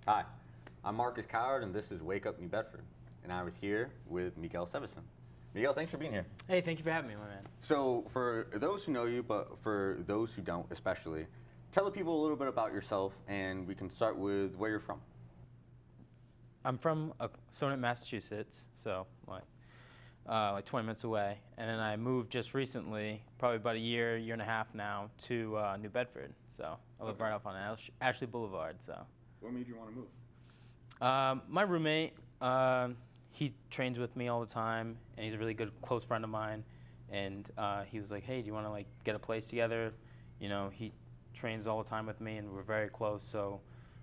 Hi, I'm Marcus Coward, and this is Wake Up New Bedford. And I was here with Miguel Sevasin. Miguel, thanks for being here. Hey, thank you for having me, my man. So, for those who know you, but for those who don't especially, tell the people a little bit about yourself, and we can start with where you're from. I'm from Sonnet, Massachusetts, so like 20 minutes away. And then I moved just recently, probably about a year and a half now, to New Bedford. So I live right off on Ashley Boulevard. So. What made you want to move? My roommate, he trains with me all the time, and he's a really good close friend of mine. And he was like, "Hey, do you want to like get a place together?" You know, he trains all the time with me, and we're very close. So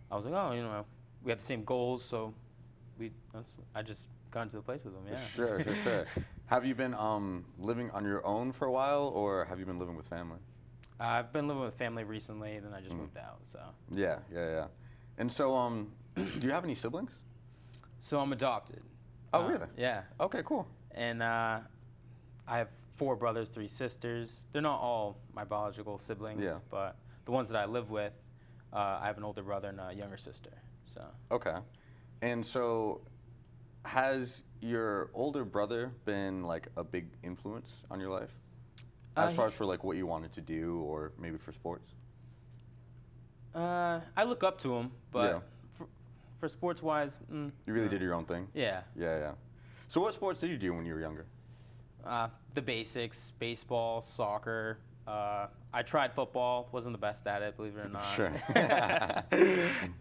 I was like, "Oh, you know, we have the same goals." So I just got into the place with him. Yeah. Sure. Have you been living on your own for a while, or have you been living with family? I've been living with family recently, then I just moved out. So. Yeah. And so, do you have any siblings? So I'm adopted. Oh, really? Yeah. Okay, cool. And I have 4 brothers, 3 sisters. They're not all my biological siblings, but the ones that I live with, I have an older brother and a younger sister. So. Okay. And so, has your older brother been like a big influence on your life? As far as for like what you wanted to do, or maybe for sports? I look up to him, but for sports-wise, you really did your own thing? Yeah. Yeah. So what sports did you do when you were younger? The basics, baseball, soccer. I tried football, wasn't the best at it, believe it or not. Sure.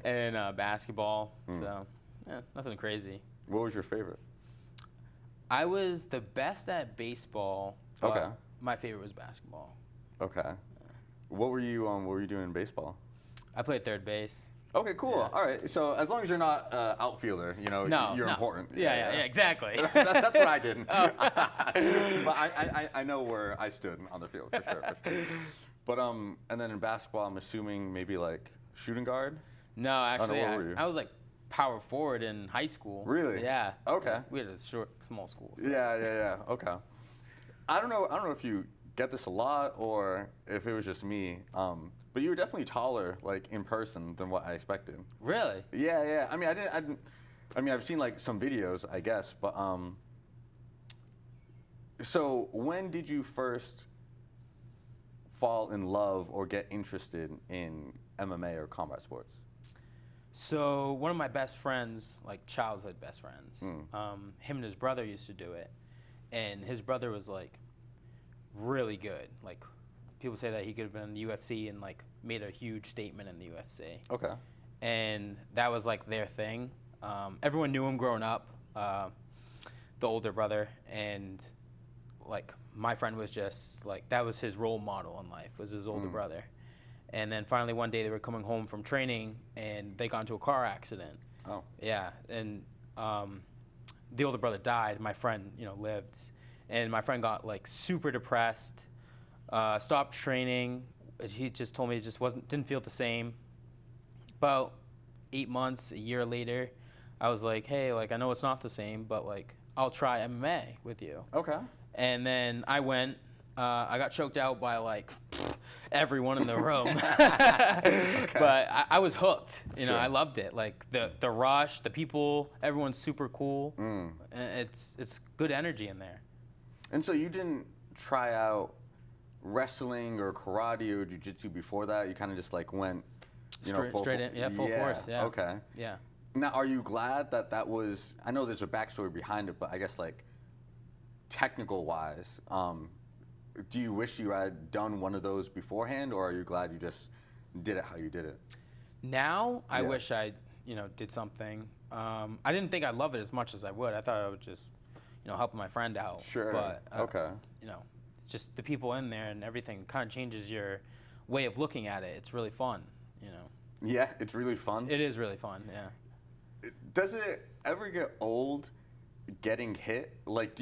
And basketball, so yeah, nothing crazy. What was your favorite? I was the best at baseball, but my favorite was basketball. Okay. What were you doing in baseball? I played third base. Okay, cool. Yeah. All right. So as long as you're not outfielder, you know, you're important. Yeah, exactly. That's what I did. But I know where I stood on the field for sure. But and then in basketball, I'm assuming maybe like shooting guard. No, actually, what were you? I was like power forward in high school. Really? Yeah. Okay. We had a small school. So. Yeah. Okay. I don't know if you get this a lot or if it was just me. But you were definitely taller, like in person, than what I expected. Really? Yeah. I mean, I've seen like some videos, I guess, but so when did you first fall in love or get interested in MMA or combat sports? So one of my best friends, like childhood best friends, him and his brother used to do it, and his brother was like really good. Like people say that he could have been in the UFC and like made a huge statement in the UFC. Okay. And that was like their thing. Everyone knew him growing up, the older brother, and like my friend was just like that was his role model in life, was his older brother. And then finally one day they were coming home from training and they got into a car accident. Oh. Yeah, and the older brother died. My friend, lived, and my friend got like super depressed. Stopped training. He just told me it just didn't feel the same. About 8 months, a year later, I was like, hey, like I know it's not the same, but like I'll try MMA with you. Okay. And then I went. I got choked out by like everyone in the room. But I was hooked. You know, I loved it. Like the rush, the people, everyone's super cool. And it's good energy in there. And so you didn't try out wrestling or karate or jiu-jitsu before that? You kind of just like went, straight in, full force. Yeah. Okay. Yeah. Now, are you glad that was? I know there's a backstory behind it, but I guess like technical-wise, do you wish you had done one of those beforehand, or are you glad you just did it how you did it? Now, I wish I, did something. I didn't think I'd love it as much as I would. I thought I would just, helping my friend out. Sure. But, just the people in there and everything kind of changes your way of looking at it. It's really fun, Yeah, it's really fun. It is really fun, yeah. Does it ever get old getting hit? Like,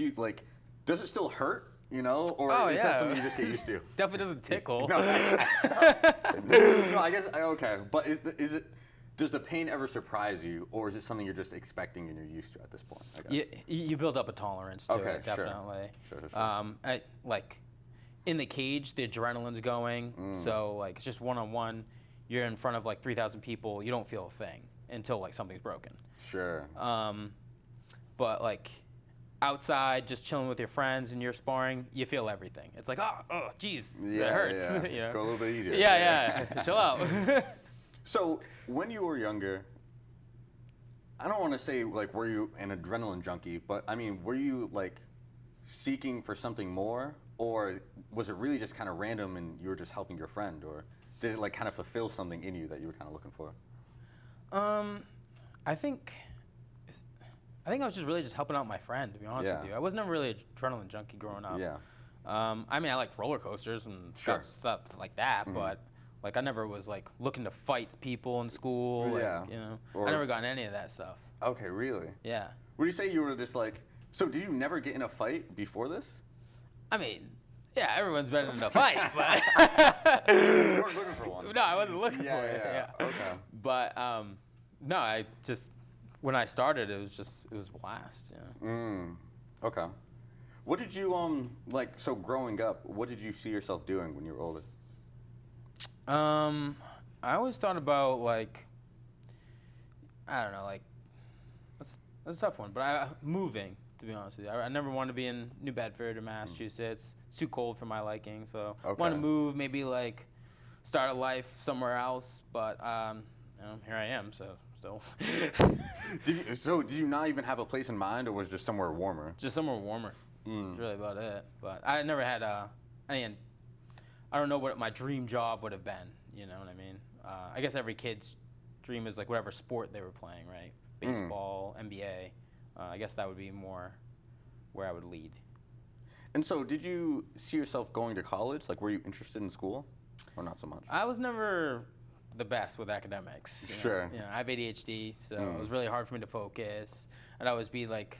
does it still hurt? Or is that something you just get used to? Definitely doesn't tickle. No, I guess okay. But is it? Does the pain ever surprise you, or is it something you're just expecting and you're used to at this point? I guess. You build up a tolerance to it, definitely. Sure. Like in the cage, the adrenaline's going, so like it's just one-on-one. you're in front of like 3,000 people, you don't feel a thing until like something's broken. Sure. But like outside, just chilling with your friends and you're sparring, you feel everything. It's like, oh, geez, Yeah, it hurts. yeah. You know? Go a little bit easier. Yeah. Chill out. So when you were younger, I don't want to say like were you an adrenaline junkie, but I mean, were you like seeking for something more, or was it really just kind of random and you were just helping your friend, or did it like kind of fulfill something in you that you were kind of looking for? I think I was just really just helping out my friend, to be honest with you. I was never really an adrenaline junkie growing up. Yeah. I mean, I liked roller coasters and Sure. stuff like that, but like I never was like looking to fight people in school. Like, Yeah. you know, Or- I never got any of that stuff. Okay, really? Yeah. Would you say you were just like, so did you never get in a fight before this? I mean, yeah, everyone's been in a fight, but You weren't looking for one. no, I wasn't looking for Yeah, it. yeah. Okay. But no, I just when I started, it was a blast. Yeah. Okay. What did you like? So growing up, what did you see yourself doing when you were older? I always thought about like, I don't know, like that's a tough one, but moving. To be honest with you, I never wanted to be in New Bedford or Massachusetts. It's too cold for my liking, so I want to move, maybe like start a life somewhere else. But you know, here I am, so still. Did you not even have a place in mind, or was it just somewhere warmer? Just somewhere warmer. That's really about it. But I never had I don't know what my dream job would have been. You know what I mean? I guess every kid's dream is like whatever sport they were playing, right? Baseball, NBA. I guess that would be more where I would lead. And so, did you see yourself going to college? Like, were you interested in school, or not so much? I was never the best with academics. You know? Sure. You know, I have ADHD, so it was really hard for me to focus. I'd always be like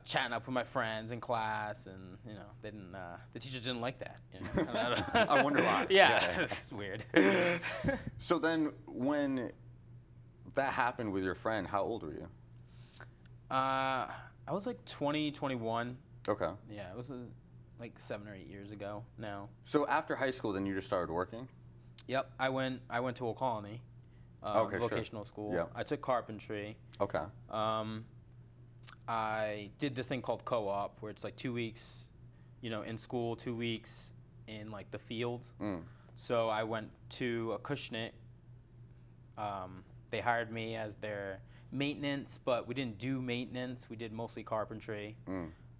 chatting up with my friends in class, and you know, the teachers didn't like that. You know? I wonder why. Yeah, it's weird. So then, when that happened with your friend, how old were you? I was like 20, 21. Okay. Yeah, it was like 7 or 8 years ago now. So after high school, then you just started working? Yep, I went to Old Colony, Okay, sure. vocational school. Yep. I took carpentry. Okay. I did this thing called co-op, where it's like 2 weeks, you know, in school, 2 weeks in like the field. So I went to Acushnet. They hired me as their maintenance, but we didn't do maintenance. We did mostly carpentry.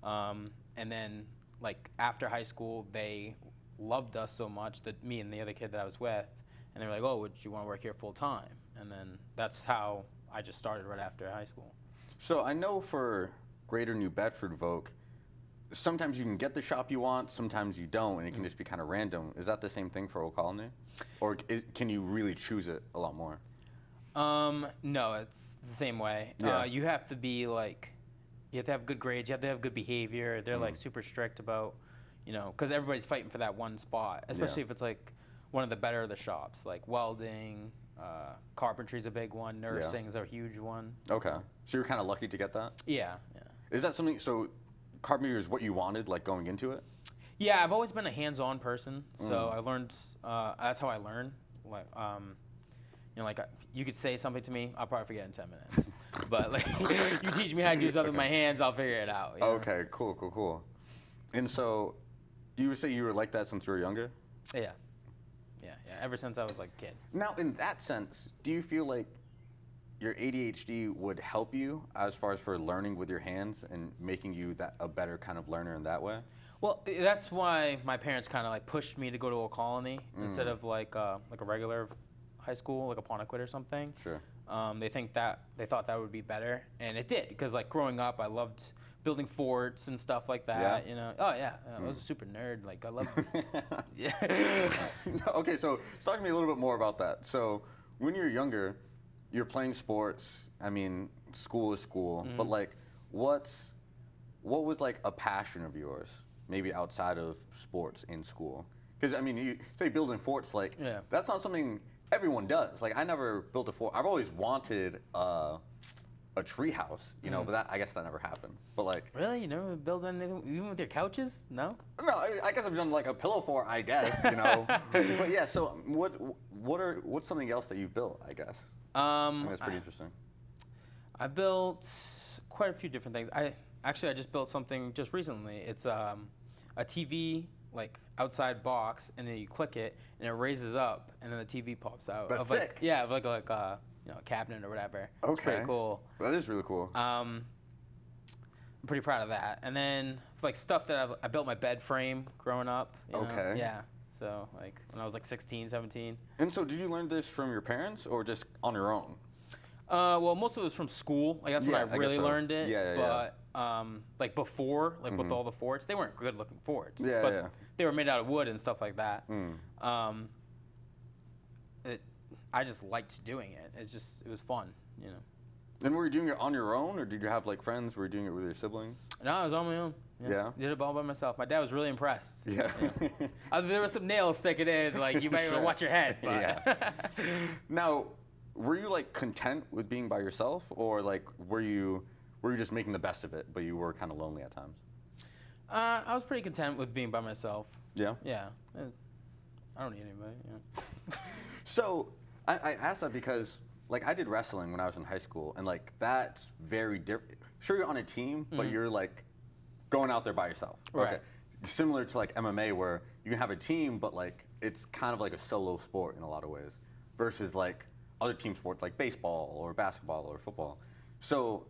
And then like after high school, they loved us so much that me and the other kid that I was with, and they were like, oh, would you want to work here full time? And then that's how I just started right after high school. So I know for Greater New Bedford Voc, sometimes you can get the shop you want, sometimes you don't, and it can just be kind of random. Is that the same thing for Old Colony? Or can you really choose it a lot more? No, it's the same way. Yeah. You have to be like, you have to have good grades, you have to have good behavior. They're like super strict about, you know, because everybody's fighting for that one spot, especially if it's like one of the better of the shops, like welding, carpentry's a big one, nursing's a huge one. Okay. So you're kind of lucky to get that? Yeah. Is that something, so carpentry is what you wanted, like going into it? Yeah, I've always been a hands-on person, so I learned, that's how I learn. Like, you know, like you could say something to me, I'll probably forget in 10 minutes. But like, you teach me how to do something with my hands, I'll figure it out. You know? Okay, cool. And so you would say you were like that since you were younger? Yeah, ever since I was like a kid. Now, in that sense, do you feel like your ADHD would help you as far as for learning with your hands and making you a better kind of learner in that way? Well, that's why my parents kind of like pushed me to go to a colony instead of like a regular high school, like a Pontiac or something. Sure. They thought that would be better, and it did, because like growing up, I loved building forts and stuff like that. Yeah? You know, oh yeah, I was a super nerd. Like I loved. Okay, so talk to me a little bit more about that. So when you're younger, you're playing sports. I mean, school is school, but like, what was like a passion of yours, maybe outside of sports in school? Because I mean, you say building forts, like that's not something everyone does. Like I never built a fort. I've always wanted a tree house, you know, but I guess that never happened. But like, Really? You never build anything, even with your couches? No? no, I guess I've done like a pillow fort, I guess, you know. But yeah, so what's something else that you've built, I guess? I think that's pretty interesting. I built quite a few different things. I just built something just recently. It's a TV like outside box, and then you click it, and it raises up, and then the TV pops out. That's sick. Yeah, of like a cabinet or whatever. Okay. It's pretty cool. That is really cool. I'm pretty proud of that. And then like stuff that I built my bed frame growing up. You know? Okay. Yeah. So like when I was like 16, 17. And so did you learn this from your parents or just on your own? Well, most of it was from school. Like that's when I guess really so. learned it. Yeah. But like before, like with all the forts, they weren't good looking forts. Yeah, but yeah. they were made out of wood and stuff like that. I just liked doing it. It was fun, you know. And were you doing it on your own, or did you have like friends? Were you doing it with your siblings? No, I was on my own. Yeah? Did it all by myself. My dad was really impressed. Yeah. You know. There were some nails sticking in, like you might want to watch your head. But. Yeah. Now, were you like content with being by yourself, or like were you just making the best of it, but you were kind of lonely at times? I was pretty content with being by myself. Yeah. Yeah. I don't need anybody. Yeah. So I asked that because like I did wrestling when I was in high school, and like that's very different. Sure, you're on a team, but you're like going out there by yourself. Right. Okay. Similar to like MMA, where you can have a team, but like it's kind of like a solo sport in a lot of ways, versus like other team sports like baseball or basketball or football. So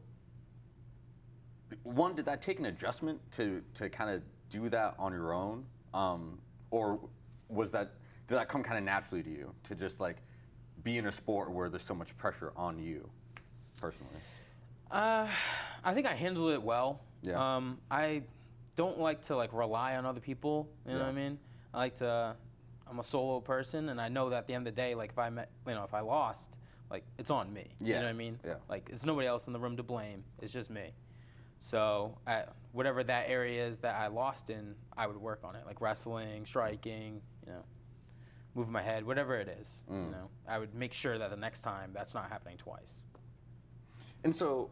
one, did that take an adjustment to kind of do that on your own, or did that come kind of naturally to you to just like be in a sport where there's so much pressure on you personally? I think I handled it well. Yeah. I don't like to like rely on other people. You know what I mean? I'm a solo person, and I know that at the end of the day, like if I lost, like it's on me. Yeah. You know what I mean? Yeah. Like it's nobody else in the room to blame. It's just me. So whatever that area is that I lost in, I would work on it, like wrestling, striking, you know, moving my head, whatever it is. You know, I would make sure that the next time that's not happening twice. And so,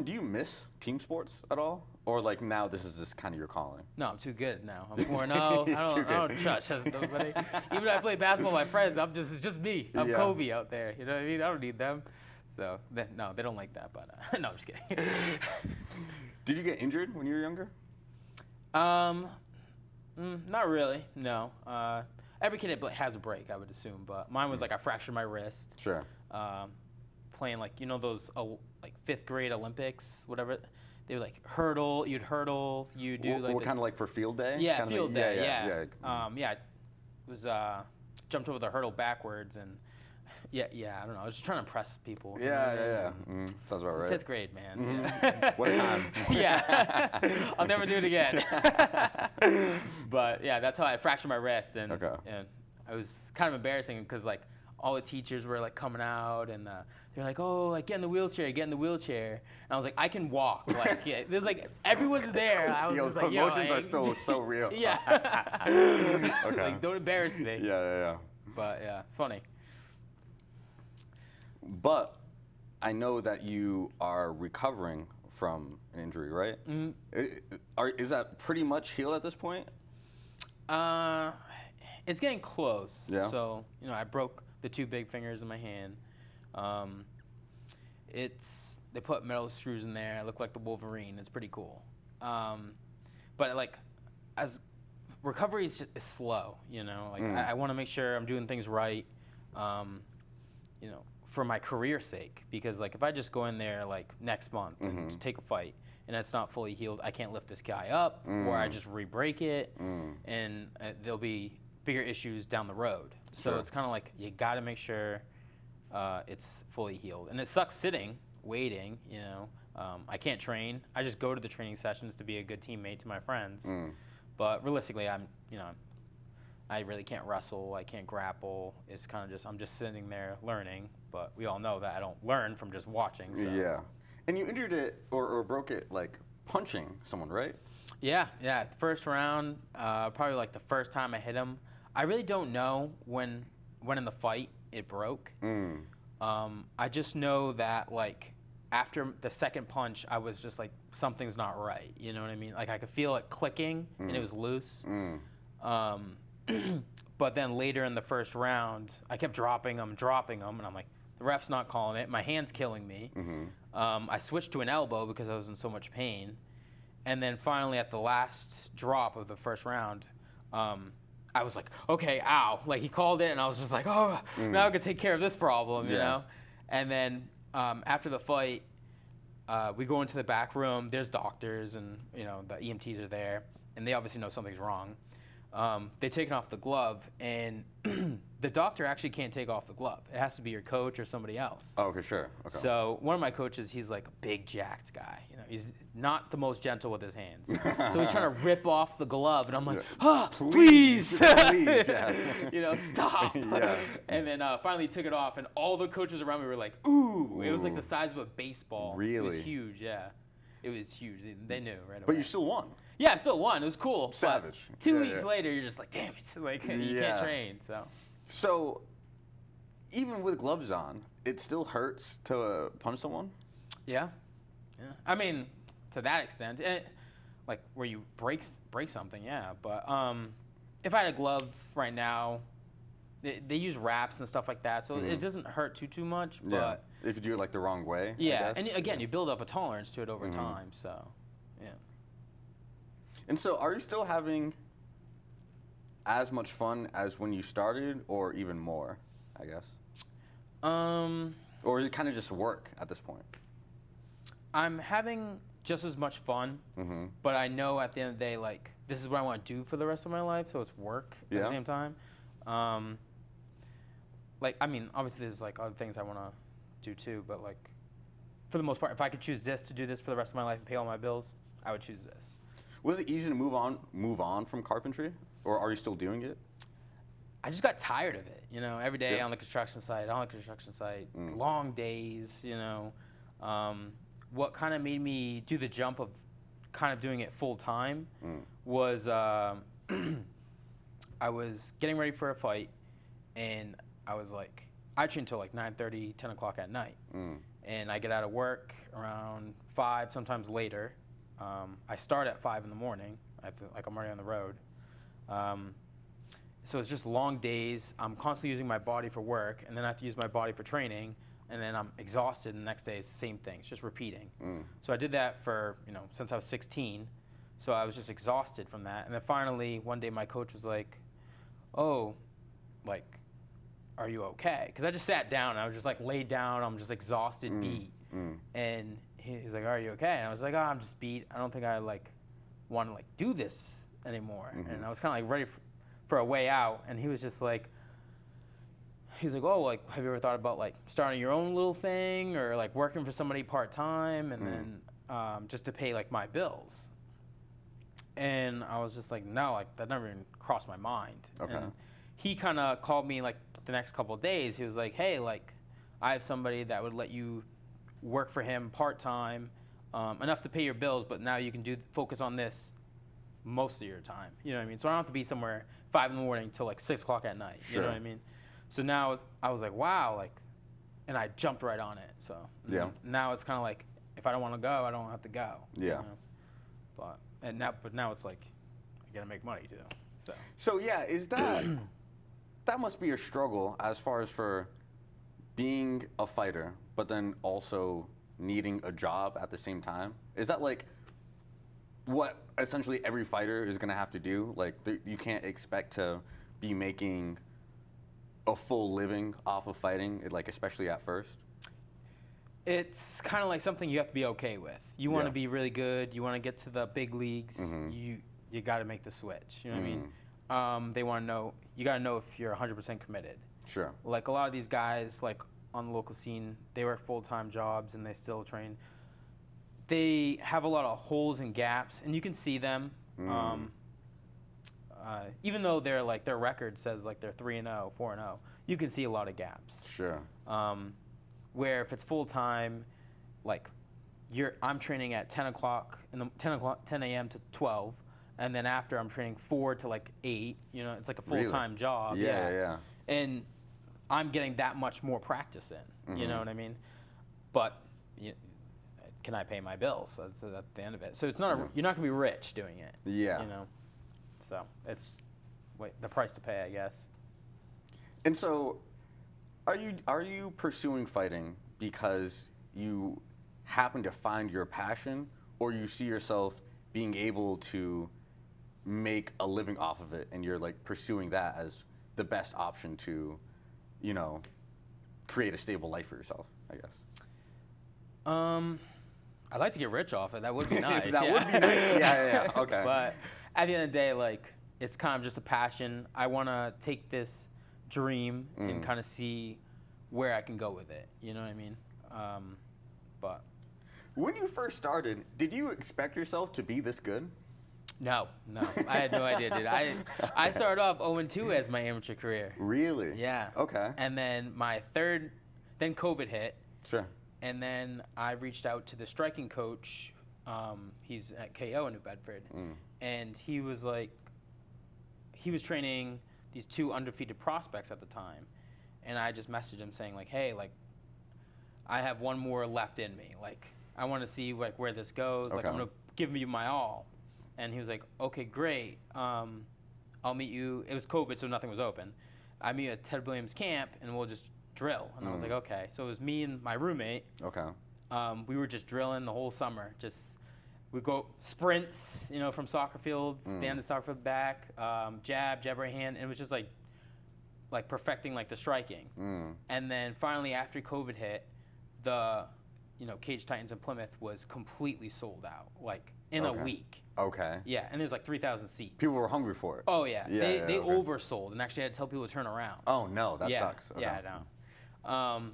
do you miss team sports at all? Or like now this is just kind of your calling? No, I'm too good now. I'm 4-0. I don't trust nobody. Even if I play basketball with my friends, it's just me. I'm Kobe out there. You know what I mean? I don't need them. So, no, they don't like that. But no, I'm just kidding. Did you get injured when you were younger? Not really. No. Every kid has a break, I would assume. But mine was like I fractured my wrist. Sure. Playing like those like 5th grade Olympics, whatever. They would like hurdle. You'd hurdle. You do like what kind of like for field day? Yeah, kinda field like, day. Yeah. It was jumped over the hurdle backwards and I don't know. I was just trying to impress people. Yeah. Sounds about right. 5th grade, man. Mm-hmm. Yeah. What a time. Yeah. I'll never do it again. But yeah, that's how I fractured my wrist, and it was kind of embarrassing because like all the teachers were like coming out and they're like, oh, like get in the wheelchair. And I was like, I can walk. Like there's like everyone's there. I was just like, the emotions are still so real. Yeah. Okay. Like don't embarrass me. Yeah. But yeah, it's funny. But I know that you are recovering from an injury, right? Is that pretty much healed at this point? It's getting close. Yeah. So I broke the 2 big fingers in my hand. They put metal screws in there. I look like the Wolverine. It's pretty cool. But like, as recovery is slow, Like I want to make sure I'm doing things right. For my career's sake, because like if I just go in there like next month and just take a fight and it's not fully healed, I can't lift this guy up, or I just re-break it, and there'll be bigger issues down the road. So Sure. it's kind of like you got to make sure it's fully healed, and it sucks sitting, waiting. I can't train. I just go to the training sessions to be a good teammate to my friends. But realistically, I really can't wrestle. I can't grapple. It's kind of I'm just sitting there learning. But we all know that I don't learn from just watching. So. Yeah. And you injured it or broke it like punching someone, right? Yeah. First round, probably like the first time I hit him. I really don't know when in the fight it broke. I just know that like after the second punch, I was just like, something's not right. You know what I mean? Like I could feel it clicking and it was loose. But then later in the first round, I kept dropping them, and I'm like, the ref's not calling it. My hand's killing me. I switched to an elbow because I was in so much pain. And then finally at the last drop of the first round, I was like, okay, ow. Like he called it and I was just like, oh, now I can take care of this problem, you know? And then after the fight, we go into the back room. There's doctors and, you know, the EMTs are there. And they obviously know something's wrong. They taken off the glove, and the doctor actually can't take off the glove. It has to be your coach or somebody else. Oh, okay, sure. Okay. So one of my coaches, he's like a big jacked guy. You know, he's not the most gentle with his hands. So he's trying to rip off the glove, and I'm like, please, please, yeah. you know, stop. Yeah. And then finally he took it off, and all the coaches around me were like, ooh. It was like the size of a baseball. Really? It was huge, yeah. It was huge. They knew right away. But you still won. Yeah, I still won. It was cool. Savage. But 2 weeks later, you're just like, damn it. Like, you can't train, so. So, even with gloves on, it still hurts to punch someone? Yeah. I mean, to that extent. Like, where you break something, yeah. But if I had a glove right now, they use wraps and stuff like that, so it doesn't hurt too much. But if you do it, like, the wrong way, yeah, and again, you build up a tolerance to it over time, so, yeah. And so, are you still having as much fun as when you started, or even more, I guess? Or is it kind of just work at this point? I'm having just as much fun, but I know at the end of the day, like, this is what I want to do for the rest of my life, so it's work at the same time. Like, I mean, obviously there's, like, other things I want to do too, but, like, for the most part, if I could choose this to do this for the rest of my life and pay all my bills, I would choose this. Was it easy to move on from carpentry, or are you still doing it? I just got tired of it, you know, every day on the construction site, long days, you know. What kind of made me do the jump of kind of doing it full time was I was getting ready for a fight, and I was like, I train until like 9:30, 10 o'clock at night. And I get out of work around 5, sometimes later. I start at 5 in the morning. I feel like I'm already on the road. So it's just long days. I'm constantly using my body for work, and then I have to use my body for training, and then I'm exhausted, and the next day it's the same thing. It's just repeating. So I did that for, you know, since I was 16. So I was just exhausted from that. And then finally, one day my coach was like, oh, like, are you okay? Because I just sat down, and I was just like laid down. I'm just exhausted, beat. And he's like, are you okay? And I was like, oh, I'm just beat. I don't think I like want to like do this anymore. And I was kind of like ready for a way out. And he was just like, oh, like, have you ever thought about like starting your own little thing or like working for somebody part-time and then just to pay like my bills? And I was just like, no, like that never even crossed my mind. Okay. And he kind of called me like the next couple of days. He was like, hey, like I have somebody that would let you work for him part-time, enough to pay your bills, but now you can focus on this most of your time. You know what I mean? So I don't have to be somewhere 5 in the morning till like 6 o'clock at night. You know what I mean? So now I was like, wow, like, and I jumped right on it. So now it's kind of like, if I don't want to go, I don't have to go. Yeah. You know? But now it's like, I gotta make money too. So yeah, is that that must be a struggle as far as for being a fighter, but then also needing a job at the same time? Is that like what essentially every fighter is going to have to do? Like you can't expect to be making a full living off of fighting, like especially at first? It's kind of like something you have to be okay with. You want to be really good. You want to get to the big leagues. You got to make the switch. You know what I mean? They want to know. You got to know if you're 100% committed. Sure. Like a lot of these guys, like on the local scene, they work full-time jobs and they still train. They have a lot of holes and gaps, and you can see them. Even though their record says like they're 3-0, 4-0, you can see a lot of gaps. Sure. Where if it's full-time, like I'm training at 10 a.m. to 12, and then after I'm training 4 to like 8. You know, it's like a full-time job. Yeah. And I'm getting that much more practice in. You know what I mean? But can I pay my bills? That's the end of it. So it's not you're not gonna be rich doing it. Yeah. You know, so it's the price to pay, I guess. And so, are you pursuing fighting because you happen to find your passion, or you see yourself being able to make a living off of it, and you're like pursuing that as the best option to, create a stable life for yourself, I guess? I'd like to get rich off it. That would be nice. That would be nice. Yeah. Okay. But at the end of the day, like, it's kind of just a passion. I want to take this dream and kind of see where I can go with it. You know what I mean? But when you first started, did you expect yourself to be this good? No, I had no idea, dude. I started off 0-2 as my amateur career. Really? Yeah. Okay. And then then COVID hit. Sure. And then I reached out to the striking coach. He's at KO in New Bedford. And he was training these 2 undefeated prospects at the time. And I just messaged him saying, like, hey, like, I have one more left in me. Like, I want to see, like, where this goes. Like, I'm going to give you my all. And he was like, okay, great. I'll meet you. It was COVID, so nothing was open. I meet you at Ted Williams' camp, and we'll just drill. And I was like, okay. So it was me and my roommate. Okay. We were just drilling the whole summer. We go sprints, from soccer fields, stand the soccer field back, jab right hand. And it was just like perfecting like the striking. And then finally after COVID hit, the Cage Titans in Plymouth was completely sold out, like in a week. Okay. Yeah, and there's like 3,000 seats. People were hungry for it. Oh yeah, they oversold and actually had to tell people to turn around. Oh no, that sucks. Okay. Yeah, I know.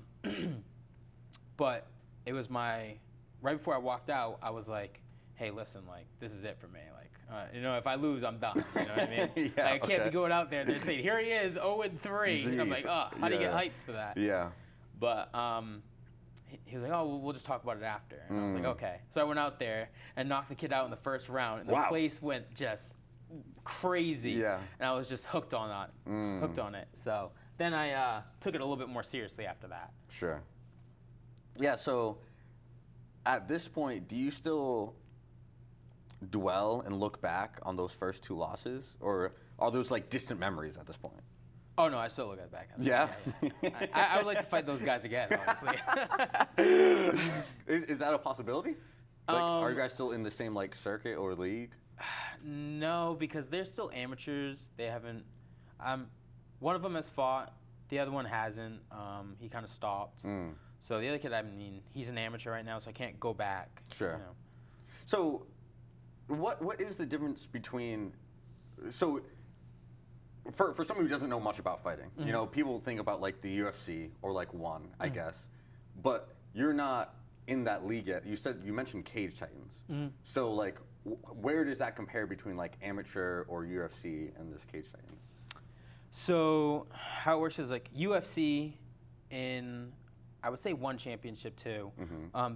But it was right before I walked out, I was like, hey, listen, like, this is it for me. Like, if I lose, I'm done. You know what I mean? Yeah, I can't be going out there. They're saying, here he is, 0-3. And I'm like, how do you get hyped for that? Yeah. But he was like, oh, we'll just talk about it after. And I was like, okay. So I went out there and knocked the kid out in the first round. And the place went just crazy. Yeah. And I was just hooked on it. So then I took it a little bit more seriously after that. Sure. Yeah, so at this point, do you still dwell and look back on those first 2 losses? Or are those like distant memories at this point? Oh, no, I still look at it back. Yeah? I would like to fight those guys again, honestly. Is that a possibility? Like, are you guys still in the same like circuit or league? No, because they're still amateurs. They haven't. One of them has fought. The other one hasn't. He kind of stopped. So the other kid, he's an amateur right now, so I can't go back. Sure. So, what is the difference between? So, for someone who doesn't know much about fighting, people think about like the UFC or like ONE, I guess, but you're not in that league yet. You mentioned Cage Titans. So like, where does that compare between like amateur or UFC and this Cage Titans? So how it works is like UFC in, I would say one championship too.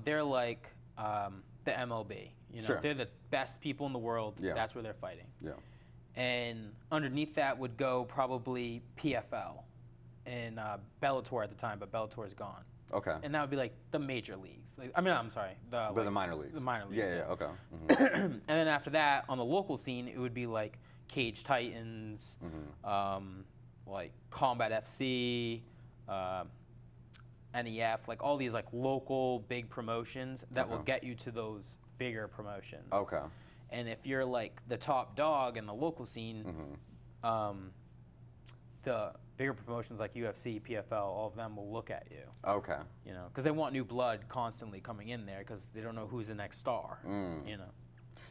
They're like the MLB. Sure. They're the best people in the world. Yeah. That's where they're fighting. Yeah. And underneath that would go probably PFL and Bellator at the time, but Bellator is gone. Okay. And that would be like the major leagues. I'm sorry. The minor leagues. The minor leagues. Yeah, okay. And then after that, on the local scene, it would be like Cage Titans, like Combat FC, NEF, like all these like local big promotions that will get you to those bigger promotions. Okay. And if you're like the top dog in the local scene, the bigger promotions like UFC, PFL, all of them will look at you. Okay. Because they want new blood constantly coming in there because they don't know who's the next star.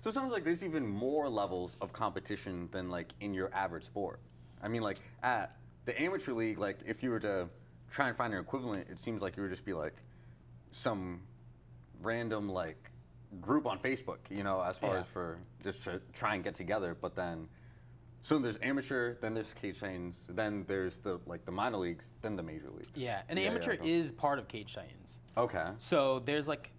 So it sounds like there's even more levels of competition than like in your average sport. I mean, like at the amateur league, like if you were to try and find an equivalent, it seems like you would just be like some random like group on Facebook, as far as for just to try and get together. But then, so there's amateur, then there's Cage Titans, then there's the minor leagues, then the major leagues. Yeah, and amateur is part of Cage Titans. Okay. So there's like,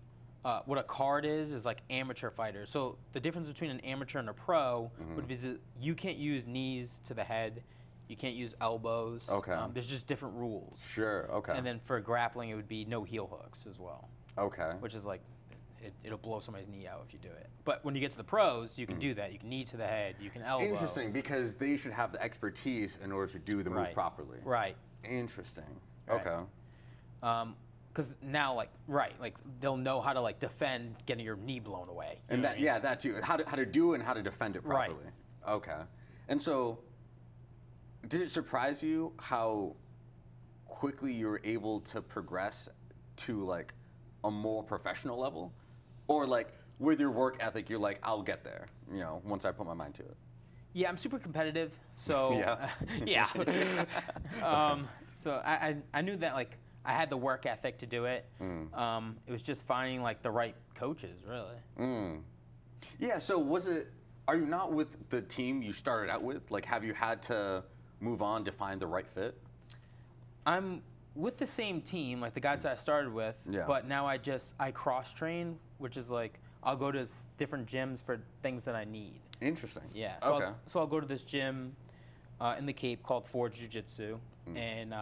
what a card is like amateur fighters. So the difference between an amateur and a pro would be that you can't use knees to the head, You can't use elbows. Okay. There's just different rules. Sure. Okay. And then for grappling, it would be no heel hooks as well. Okay. Which is like, it'll blow somebody's knee out if you do it. But when you get to the pros, you can do that. You can knee to the head. You can elbow. Interesting, because they should have the expertise in order to do the move properly. Right. Interesting. Right. Okay. Because now, like they'll know how to like defend getting your knee blown away. And that, yeah, that too. How to do it and how to defend it properly. Right. Okay. And so, did it surprise you how quickly you were able to progress to like a more professional level, or like with your work ethic, you're like, I'll get there, you know, once I put my mind to it? Yeah, I'm super competitive, so yeah. So I knew that like I had the work ethic to do it. It was just finding like the right coaches, really. Yeah. So are you not with the team you started out with? Like, have you had to move on to find the right fit? I'm with the same team, like the guys that I started with, but now I cross train, which is like I'll go to different gyms for things that I need. Interesting. Yeah. So I'll go to this gym in the Cape called Forge Jiu-Jitsu, and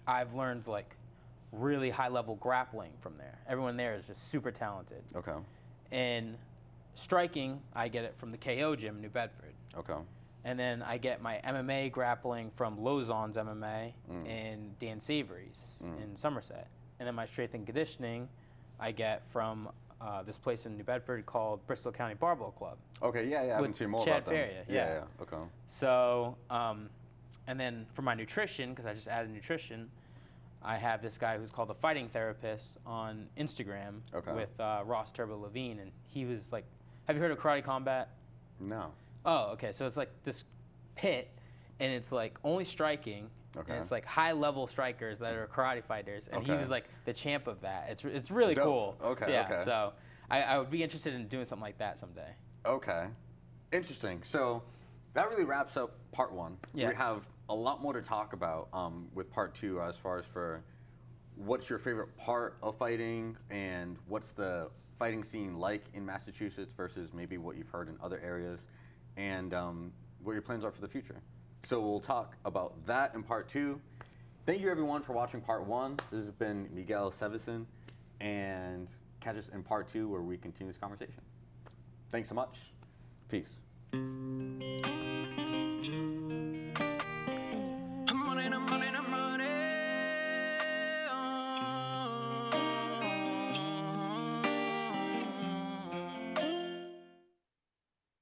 I've learned like really high level grappling from there. Everyone there is just super talented. Okay. And striking, I get it from the KO gym in New Bedford. Okay. And then I get my MMA grappling from Lozon's MMA and Dan Savory's in Somerset. And then my strength and conditioning I get from this place in New Bedford called Bristol County Barbell Club. Okay, yeah, I haven't seen more Chad about them. Faria, yeah. Okay. So, and then for my nutrition, because I just added nutrition, I have this guy who's called the Fighting Therapist on Instagram with Ross Turbo Levine, and he was like, have you heard of Karate Combat? No. Oh, okay. So it's like this pit, and it's like only striking, and it's like high-level strikers that are karate fighters, and he was like the champ of that. It's really cool. Okay. Yeah. Okay. So I would be interested in doing something like that someday. Okay. Interesting. So that really wraps up part one. Yeah. We have a lot more to talk about with part two, as far as for what's your favorite part of fighting and what's the fighting scene like in Massachusetts versus maybe what you've heard in other areas, and what your plans are for the future. So we'll talk about that in part two. Thank you everyone for watching part one. This has been Miguel Sevasin, and catch us in part two where we continue this conversation. Thanks so much. Peace.